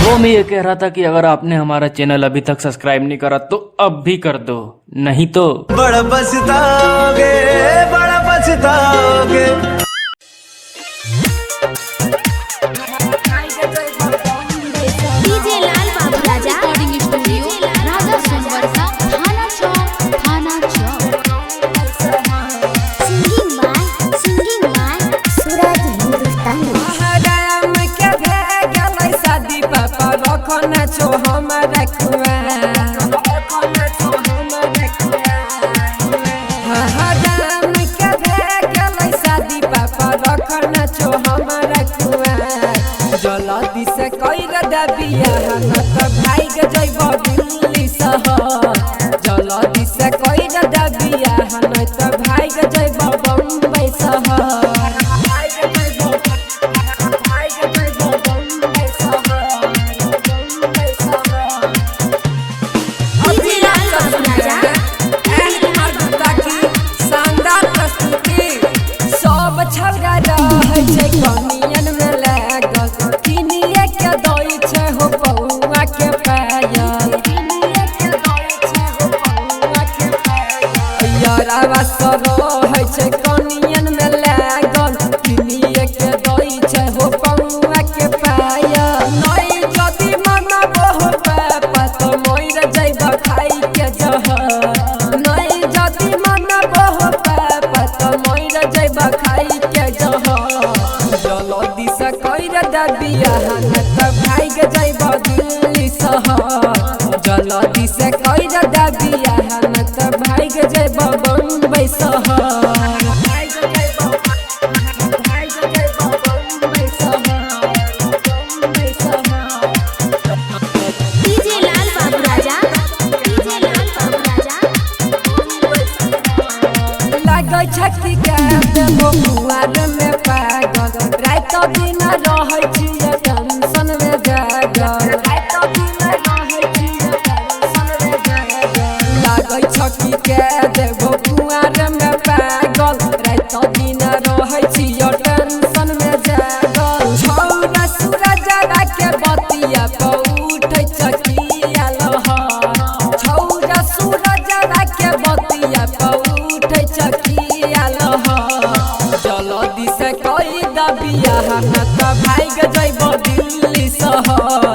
वो मैं ये कह रहा था कि अगर आपने हमारा चैनल अभी तक सब्सक्राइब नहीं करा तो अब भी कर दो, नहीं तो बड़ा पछताओगे, बड़ा पछताओगे। डीजे लाल बाबू राजा रिकॉर्डिंग स्टूडियो राजा संवर्षा थाना चौक थाना चौक। सिंगिंग बाय सूरज हिंदुस्तानी। हराम के भेगलै शादी पापा रखना छो हमरा कुआं। हराम के भेगलै शादी पापा रखना छो हमरा कुआं। जल्दी से कइर दे बियाह न त भाग जइबो दिल्ली शहर। जल्दी से कइर दे बियाह न त भाग जइबो बम्बई शहर। डीजे लाल बाबू राजा सब छौरा रहै छै कनियन में लागल। किनिए के दै छै हो पौआ के पायल। यारावा सब रहै छै कनियन में लागल। किनिए के दै छै हो पौआ के पायल। नै जदी मन बहु पापा तो मोर जइबा खाई के जहर। नै जदी मन बहु पापा तो मोर जइबा खाई के जहर। जल्दी से कइर दे बियाह न त भाग जइबा दिल्ली शहर। जल्दी से कइर दे बियाह न त भाग जइबा बम्बई शहर। डीजे लाल बाबू राजा डीजे लाल बाबू राजा। लागै छै कि देबो कुआर में पागल। रात दिन रहै छियै टेंशन में जागल। लागै छै कि देबो कुआर में पागल। रात दिन रहै छियै टेंशन में जागल। छौरा सूरजवा के बतिया पर उठै चकिया लहर। छौरा सूरजवा के बतिया पर उठै चकिया लहर। जल्दी से कइ द बियाह न त भाग जइबो दिल्ली शहर।